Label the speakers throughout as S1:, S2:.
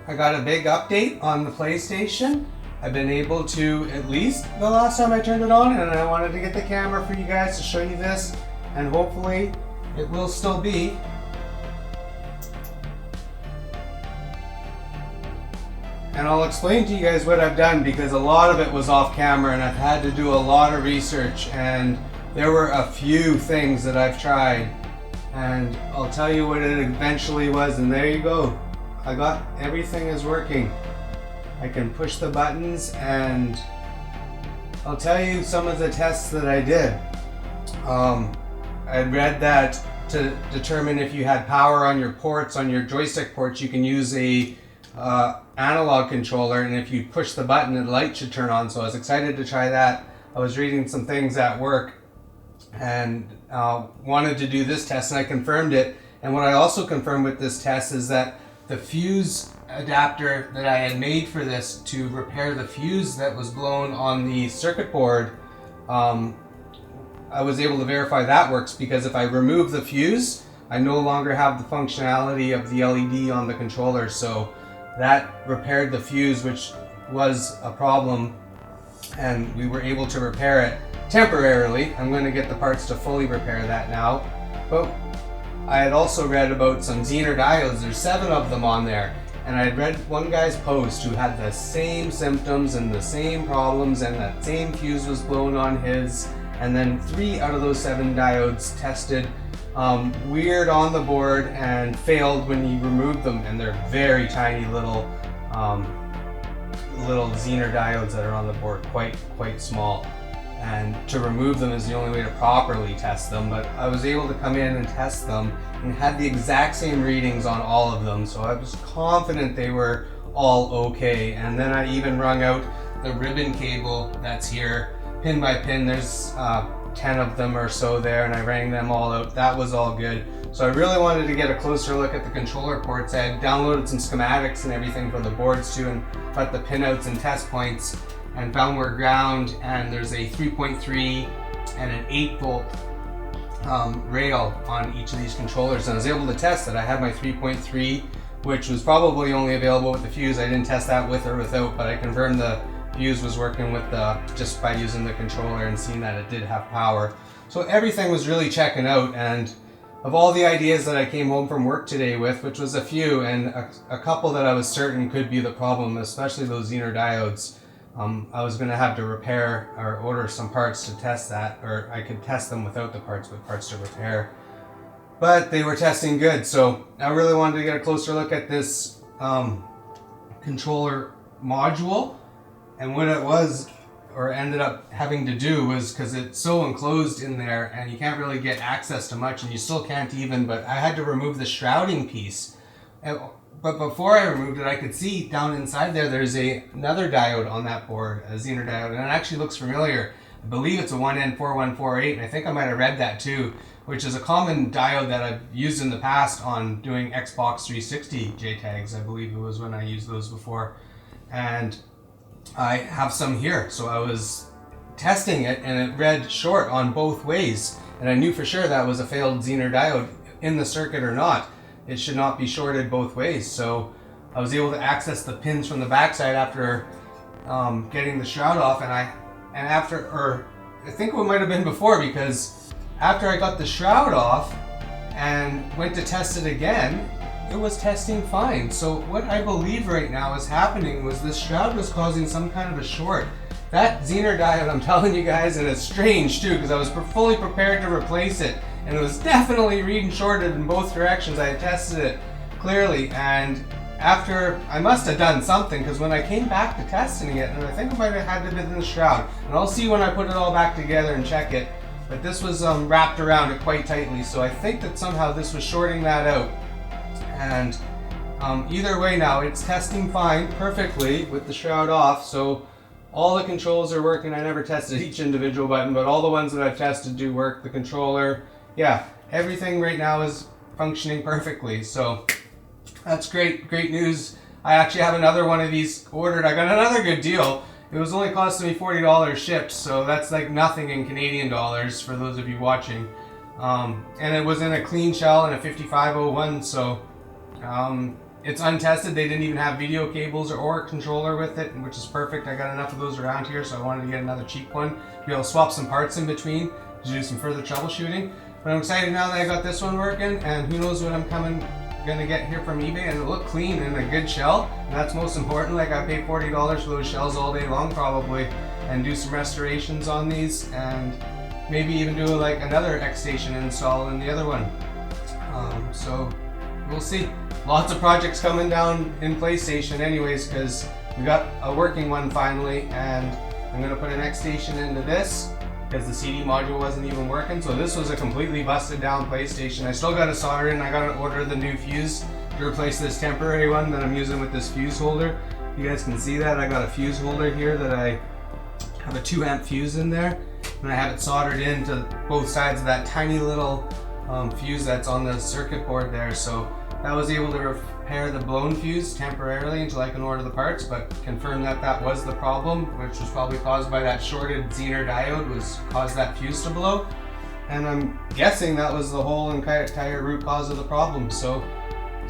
S1: I got a big update on the PlayStation. I've been able to, at least the last time I turned it on, and I wanted to get the camera for you guys to show you this, and hopefully it will still be. And I'll explain to you guys what I've done, because a lot of it was off camera and I've had to do a lot of research, and there were a few things that I've tried, and I'll tell you what it eventually was, and there you go. I got everything is working. I can push the buttons, and I'll tell you some of the tests that I did. I read that to determine if you had power on your ports, on your joystick ports, you can use a analog controller, and if you push the button, the light should turn on. So I was excited to try that. I was reading some things at work and wanted to do this test, and I confirmed it. And what I also confirmed with this test is that the fuse adapter that I had made for this to repair the fuse that was blown on the circuit board, I was able to verify that works, because if I remove the fuse, I no longer have the functionality of the LED on the controller. So that repaired the fuse, which was a problem, and we were able to repair it temporarily. I'm going to get the parts to fully repair that now. But I had also read about some Zener diodes. There's 7 of them on there, and I had read one guy's post who had the same symptoms and the same problems, and that same fuse was blown on his, and then 3 out of those 7 diodes tested weird on the board and failed when you removed them, and they're very tiny little Zener diodes that are on the board, quite small. And to remove them is the only way to properly test them, but I was able to come in and test them and had the exact same readings on all of them, so I was confident they were all okay. And then I even wrung out the ribbon cable that's here, pin by pin. There's 10 of them or so there, and I rang them all out. That was all good. So I really wanted to get a closer look at the controller ports. I had downloaded some schematics and everything for the boards too, and got the pinouts and test points, and found where ground, and there's a 3.3 and an 8 volt rail on each of these controllers, and I was able to test it. I had my 3.3, which was probably only available with the fuse. I didn't test that with or without, but I confirmed the fuse was working with just by using the controller and seeing that it did have power. So everything was really checking out, and of all the ideas that I came home from work today with, which was a few, and a couple that I was certain could be the problem, especially those Zener diodes, I was going to have to repair or order some parts to test that, or I could test them without the parts, with parts to repair. But they were testing good, so I really wanted to get a closer look at this controller module. And what it was, or ended up having to do, was because it's so enclosed in there and you can't really get access to much, and you still can't even, but I had to remove the shrouding piece. But before I removed it, I could see down inside there's another diode on that board, a Zener diode, and it actually looks familiar. I believe it's a 1N4148, and I think I might have read that too, which is a common diode that I've used in the past on doing Xbox 360 JTAGs. I believe it was when I used those before. And I have some here, so I was testing it, and it read short on both ways, and I knew for sure that was a failed Zener diode in the circuit or not. It should not be shorted both ways. So I was able to access the pins from the backside after getting the shroud off, and I think it might have been before, because after I got the shroud off and went to test it again, it was testing fine. So what I believe right now is happening was this shroud was causing some kind of a short. That Zener diode, I'm telling you guys, and it's strange too, because I was fully prepared to replace it, and it was definitely reading shorted in both directions. I had tested it clearly, and after, I must have done something, because when I came back to testing it, and I think I might have had to have been in the shroud, and I'll see when I put it all back together and check it, but this was wrapped around it quite tightly, so I think that somehow this was shorting that out. And either way now, it's testing fine, perfectly, with the shroud off, so all the controls are working. I never tested each individual button, but all the ones that I've tested do work. The controller, yeah, everything right now is functioning perfectly, so that's great news. I actually have another one of these ordered. I got another good deal. It was only costing me $40 shipped, so that's like nothing in Canadian dollars for those of you watching. And it was in a clean shell and a 5501, so it's untested. They didn't even have video cables or a controller with it, which is perfect. I got enough of those around here, so I wanted to get another cheap one to be able to swap some parts in between to do some further troubleshooting. But I'm excited now that I got this one working, and who knows what I'm gonna get here from eBay. And it looked clean and a good shell, and that's most important. Like, I paid $40 for those shells all day long probably, and do some restorations on these, and maybe even do like another X-Station install in the other one. So we'll see. Lots of projects coming down in PlayStation anyways, because we got a working one finally, and I'm going to put an X-Station into this because the CD module wasn't even working. So this was a completely busted down PlayStation. I still got to solder in. I got to order the new fuse to replace this temporary one that I'm using with this fuse holder. You guys can see that I got a fuse holder here that I have a 2-amp fuse in there, and I have it soldered into both sides of that tiny little fuse that's on the circuit board there. So I was able to repair the blown fuse temporarily until I can order the parts, but confirm that that was the problem, which was probably caused by that shorted Zener diode, caused that fuse to blow. And I'm guessing that was the whole entire root cause of the problem. So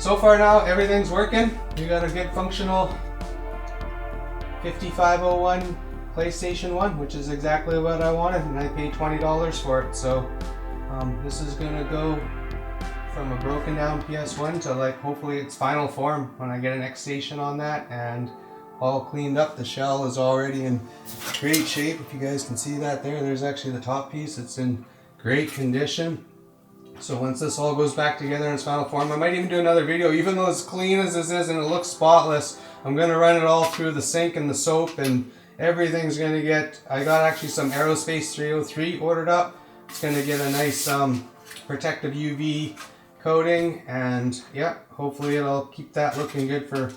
S1: far now everything's working. We got a good functional 5501 PlayStation 1, which is exactly what I wanted, and I paid $20 for it. So this is gonna go from a broken down PS1 to like hopefully its final form when I get an X-Station on that and all cleaned up. The shell is already in great shape. If you guys can see that there's actually the top piece. It's in great condition. So once this all goes back together in its final form, I might even do another video. Even though as clean as this is and it looks spotless, I'm gonna run it all through the sink and the soap, and everything's gonna get, I got actually some Aerospace 303 ordered up. It's gonna get a nice protective UV coating, and yeah, hopefully it'll keep that looking good for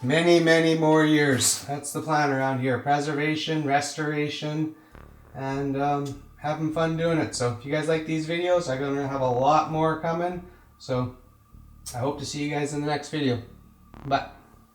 S1: many more years. That's the plan around here. Preservation, restoration, and having fun doing it. So if you guys like these videos, I'm gonna have a lot more coming. So I hope to see you guys in the next video. Bye.